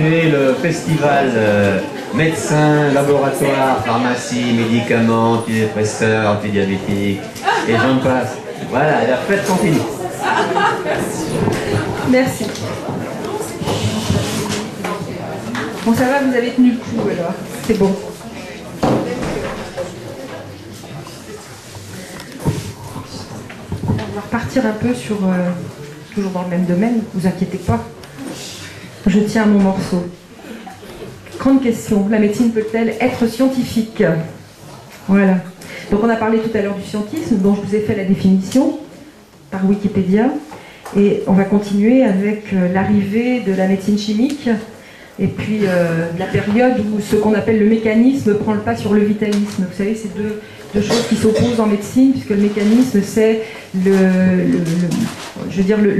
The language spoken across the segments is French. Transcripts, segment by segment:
Et le festival médecins, laboratoires, pharmacie, médicaments, antidépresseurs, antidiabétiques, et j'en passe. Voilà, la fête continue. Merci. Bon, ça va, vous avez tenu le coup alors. C'est bon. On va repartir un peu sur, toujours dans le même domaine, vous inquiétez pas. Je tiens à mon morceau. Grande question, la médecine peut-elle être scientifique? Voilà. Donc on a parlé tout à l'heure du scientisme, dont je vous ai fait la définition par Wikipédia. Et on va continuer avec l'arrivée de la médecine chimique et puis la période où ce qu'on appelle le mécanisme prend le pas sur le vitalisme. Vous savez, c'est deux choses qui s'opposent en médecine, puisque le mécanisme, c'est le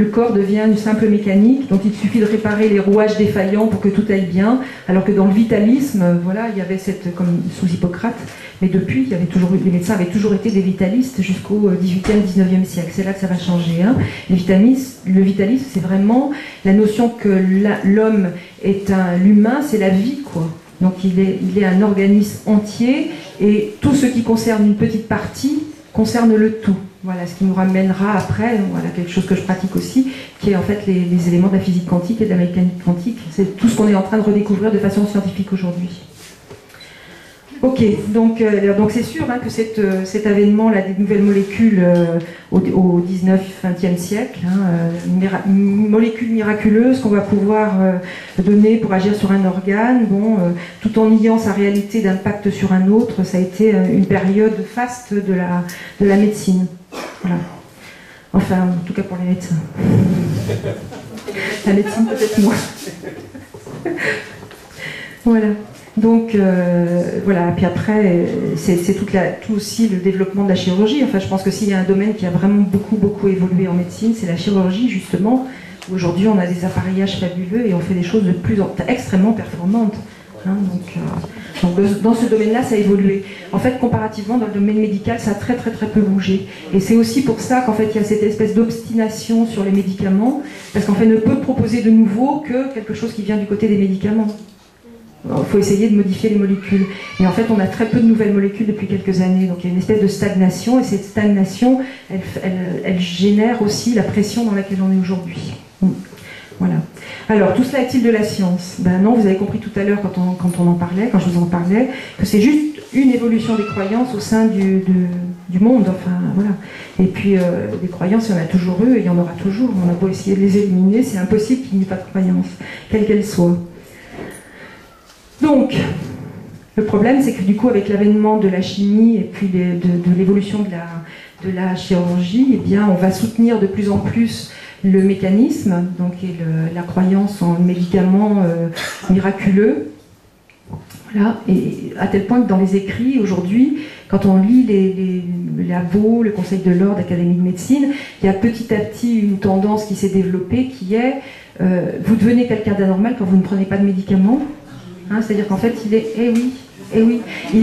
corps devient une simple mécanique dont il suffit de réparer les rouages défaillants pour que tout aille bien, alors que dans le vitalisme, voilà, il y avait comme sous Hippocrate, mais depuis, les médecins avaient toujours été des vitalistes jusqu'au 18e, 19e siècle. C'est là que ça va changer. Hein. Le vitalisme, c'est vraiment la notion que l'homme est l'humain, c'est la vie, quoi. Donc il est un organisme entier, et tout ce qui concerne une petite partie concerne le tout. Voilà, ce qui nous ramènera après, voilà, quelque chose que je pratique aussi, qui est en fait les éléments de la physique quantique et de la mécanique quantique. C'est tout ce qu'on est en train de redécouvrir de façon scientifique aujourd'hui. Ok, donc c'est sûr hein, que cet avènement-là des nouvelles molécules au 19-20e siècle, une molécule miraculeuse qu'on va pouvoir donner pour agir sur un organe, tout en niant sa réalité d'impact sur un autre, ça a été une période faste de la médecine. Voilà. Enfin, en tout cas pour les médecins. La médecine peut-être moins. Voilà. Donc voilà, puis après, c'est tout aussi le développement de la chirurgie. Enfin, je pense que s'il y a un domaine qui a vraiment beaucoup évolué en médecine, c'est la chirurgie, justement. Aujourd'hui, on a des appareillages fabuleux et on fait des choses extrêmement performantes. Hein, donc dans ce domaine-là, ça a évolué. En fait, comparativement, dans le domaine médical, ça a très peu bougé. Et c'est aussi pour ça qu'en fait, il y a cette espèce d'obstination sur les médicaments, parce qu'en fait, ne peut proposer de nouveau que quelque chose qui vient du côté des médicaments. Il faut essayer de modifier les molécules. Mais en fait, on a très peu de nouvelles molécules depuis quelques années. Donc il y a une espèce de stagnation, et cette stagnation, elle génère aussi la pression dans laquelle on est aujourd'hui. Voilà. Alors, tout cela est-il de la science? Ben non, vous avez compris tout à l'heure quand on en parlait, quand je vous en parlais, que c'est juste une évolution des croyances au sein du monde. Enfin, voilà. Et puis, des croyances, il y en a toujours eu et il y en aura toujours. On a beau essayer de les éliminer, c'est impossible qu'il n'y ait pas de croyances, quelles qu'elles soient. Donc, le problème, c'est que du coup, avec l'avènement de la chimie et puis de l'évolution de la chirurgie, eh bien, on va soutenir de plus en plus le mécanisme, donc, et la croyance en médicaments miraculeux. Voilà, et à tel point que dans les écrits, aujourd'hui, quand on lit les labos, le Conseil de l'Ordre, l'Académie de médecine, il y a petit à petit une tendance qui s'est développée qui est vous devenez quelqu'un d'anormal quand vous ne prenez pas de médicaments. Hein, c'est-à-dire qu'en fait, il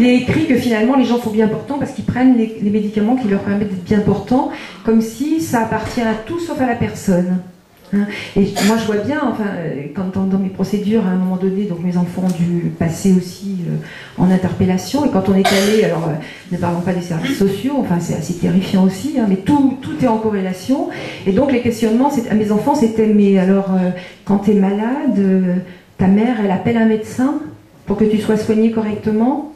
est écrit que finalement les gens sont bien portants parce qu'ils prennent les médicaments qui leur permettent d'être bien portants, comme si ça appartient à tout sauf à la personne. Hein, et moi je vois bien, enfin, quand dans mes procédures à un moment donné, donc mes enfants ont dû passer aussi en interpellation, et quand on est allé, alors ne parlons pas des services sociaux, enfin c'est assez terrifiant aussi, hein, mais tout est en corrélation, et donc les questionnements à mes enfants c'était, mais alors quand tu es malade, ta mère, elle appelle un médecin pour que tu sois soigné correctement?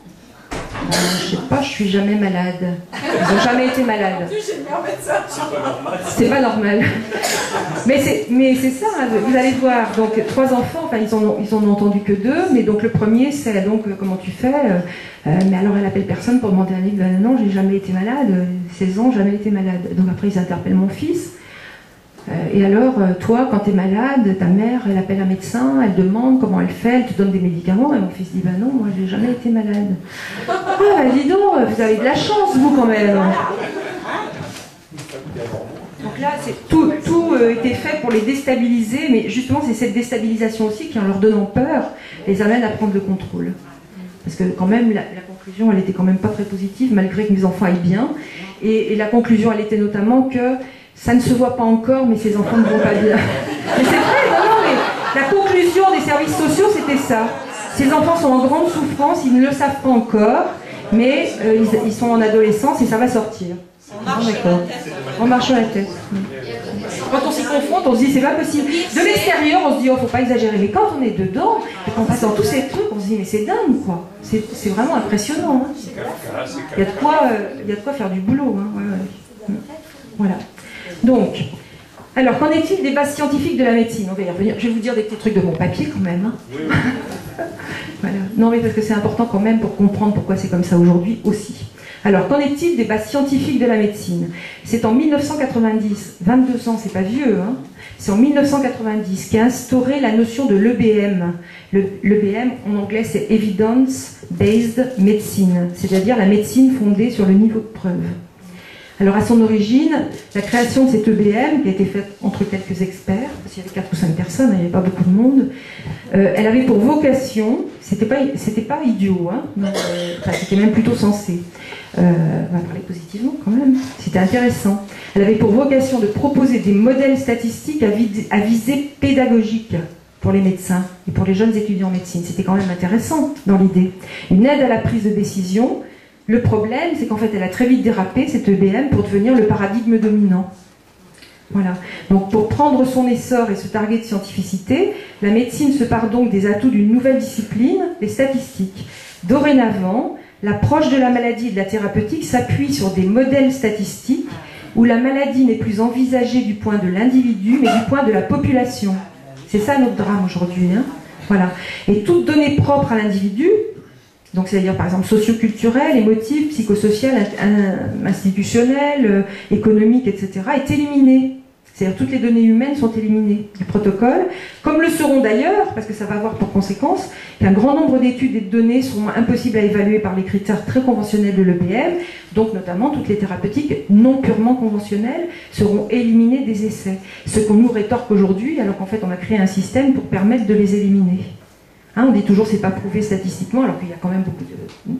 Je sais pas, je suis jamais malade. Ils n'ont jamais été malades. C'est pas normal. Mais c'est ça, hein, vous allez voir. Donc 3 enfants, enfin ils en ont entendu que 2, mais donc le premier c'est donc comment tu fais mais alors elle appelle personne pour demander à lui, ben non, j'ai jamais été malade, 16 ans, jamais été malade. Donc après ils interpellent mon fils. Et alors, toi, quand tu es malade, ta mère, elle appelle un médecin, elle demande comment elle fait, elle te donne des médicaments, et mon fils dit, ben non, moi, j'ai jamais été malade. Ah, dis donc, vous avez de la chance, vous, quand même. Donc là, tout était fait pour les déstabiliser, mais justement, c'est cette déstabilisation aussi qui, en leur donnant peur, les amène à prendre le contrôle. Parce que quand même, la conclusion, elle était quand même pas très positive, malgré que mes enfants aillent bien. Et la conclusion, elle était notamment que ça ne se voit pas encore, mais ces enfants ne vont pas bien. Mais c'est vrai, non, mais la conclusion des services sociaux, accepter ça. Ces enfants sont en grande souffrance, ils ne le savent pas encore, mais ils sont en adolescence et ça va sortir. On marche la tête. Quand on s'y confronte, on se dit c'est pas possible. De l'extérieur, on se dit oh faut pas exagérer, mais quand on est dedans et qu'on passe dans tous ces trucs, on se dit mais c'est dingue quoi. C'est vraiment impressionnant. Hein. Il y a de quoi faire du boulot. Hein. Ouais. Voilà. Donc, alors qu'en est-il des bases scientifiques de la médecine? On va y revenir. Je vais vous dire des petits trucs de mon papier quand même. Hein. Voilà. Non mais parce que c'est important quand même pour comprendre pourquoi c'est comme ça aujourd'hui aussi. Alors, qu'en est-il des bases scientifiques de la médecine? C'est en 1990, 22 ans, c'est pas vieux, hein, c'est en 1990 qu'a instauré la notion de l'EBM. L'EBM, en anglais, c'est Evidence Based Medicine, c'est-à-dire la médecine fondée sur le niveau de preuve. Alors, à son origine, la création de cette EBM, qui a été faite entre quelques experts, parce qu'il y avait 4 ou 5 personnes, il n'y avait pas beaucoup de monde, elle avait pour vocation, c'était pas idiot, hein, enfin, c'était même plutôt sensé. On va parler positivement quand même, c'était intéressant. Elle avait pour vocation de proposer des modèles statistiques à visée pédagogique pour les médecins et pour les jeunes étudiants en médecine. C'était quand même intéressant dans l'idée. Une aide à la prise de décision. Le problème, c'est qu'en fait, elle a très vite dérapé, cette EBM, pour devenir le paradigme dominant. Voilà. Donc, pour prendre son essor et se targuer de scientificité, la médecine se part donc des atouts d'une nouvelle discipline, les statistiques. Dorénavant, l'approche de la maladie et de la thérapeutique s'appuie sur des modèles statistiques où la maladie n'est plus envisagée du point de l'individu, mais du point de la population. C'est ça notre drame aujourd'hui. Hein. Voilà. Et toute donnée propre à l'individu, donc c'est-à-dire par exemple socio-culturelle, émotive, psychosociale, institutionnelle, économique, etc., est éliminée. C'est-à-dire toutes les données humaines sont éliminées du protocole, comme le seront d'ailleurs, parce que ça va avoir pour conséquence qu'un grand nombre d'études et de données seront impossibles à évaluer par les critères très conventionnels de l'EBM, donc notamment toutes les thérapeutiques non purement conventionnelles seront éliminées des essais. Ce qu'on nous rétorque aujourd'hui, alors qu'en fait on a créé un système pour permettre de les éliminer. Hein, on dit toujours c'est pas prouvé statistiquement, alors qu'il y a quand même beaucoup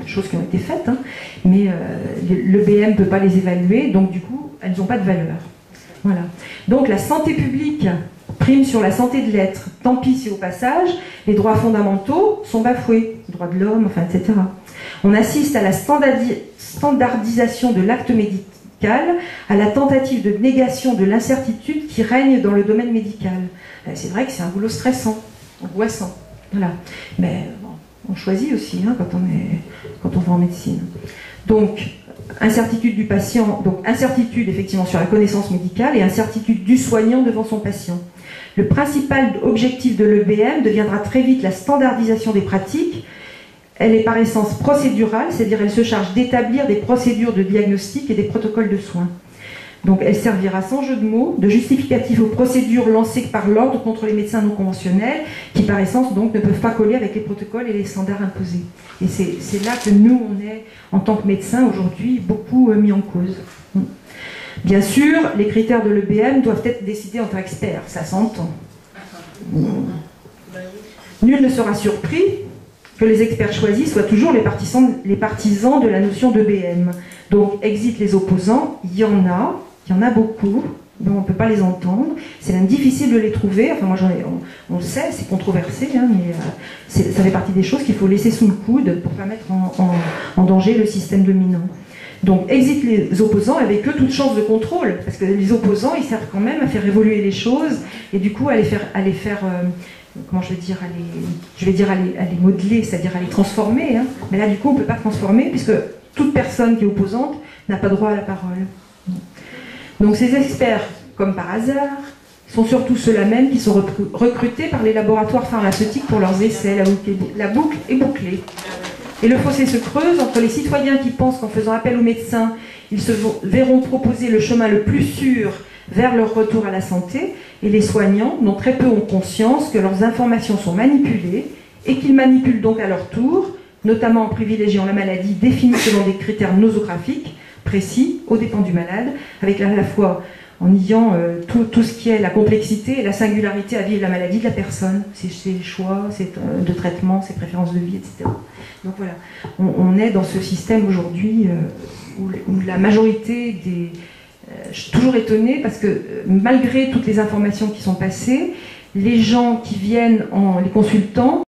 de choses qui ont été faites, hein, mais l'EBM ne peut pas les évaluer, donc du coup elles n'ont pas de valeur. Voilà. Donc la santé publique prime sur la santé de l'être. Tant pis si au passage, les droits fondamentaux sont bafoués, les droits de l'homme, enfin, etc. On assiste à la standardisation de l'acte médical, à la tentative de négation de l'incertitude qui règne dans le domaine médical. C'est vrai que c'est un boulot stressant, angoissant. Voilà. Mais bon, on choisit aussi hein, quand on va en médecine. Donc, incertitude du patient, donc incertitude effectivement sur la connaissance médicale et incertitude du soignant devant son patient. Le principal objectif de l'EBM deviendra très vite la standardisation des pratiques. Elle est par essence procédurale, c'est-à-dire elle se charge d'établir des procédures de diagnostic et des protocoles de soins. Donc elle servira sans jeu de mots de justificatif aux procédures lancées par l'ordre contre les médecins non conventionnels qui par essence donc ne peuvent pas coller avec les protocoles et les standards imposés. Et c'est là que nous on est en tant que médecins aujourd'hui beaucoup mis en cause. Bien sûr, les critères de l'EBM doivent être décidés entre experts, ça s'entend. Nul ne sera surpris que les experts choisis soient toujours les partisans de la notion d'EBM. Donc exit les opposants, il y en a beaucoup, mais on ne peut pas les entendre. C'est même difficile de les trouver. Enfin, moi, on le sait, c'est controversé, hein, mais ça fait partie des choses qu'il faut laisser sous le coude pour ne pas mettre en danger le système dominant. Donc, exit les opposants, avec eux toute chance de contrôle, parce que les opposants, ils servent quand même à faire évoluer les choses, et du coup, à les faire comment je vais dire, à les modeler, c'est-à-dire à les transformer. Hein. Mais là, du coup, on ne peut pas transformer, puisque toute personne qui est opposante n'a pas droit à la parole. Donc ces experts, comme par hasard, sont surtout ceux-là même qui sont recrutés par les laboratoires pharmaceutiques pour leurs essais. La boucle est bouclée. Et le fossé se creuse entre les citoyens qui pensent qu'en faisant appel aux médecins, ils se verront proposer le chemin le plus sûr vers leur retour à la santé, et les soignants, dont très peu ont conscience que leurs informations sont manipulées, et qu'ils manipulent donc à leur tour, notamment en privilégiant la maladie définie selon des critères nosographiques précis, aux dépens du malade, avec à la fois en niant tout ce qui est la complexité et la singularité à vivre la maladie de la personne, ses choix de traitement, ses préférences de vie, etc. Donc voilà, on est dans ce système aujourd'hui où la majorité des... je suis toujours étonnée parce que malgré toutes les informations qui sont passées, les gens qui viennent en les consultant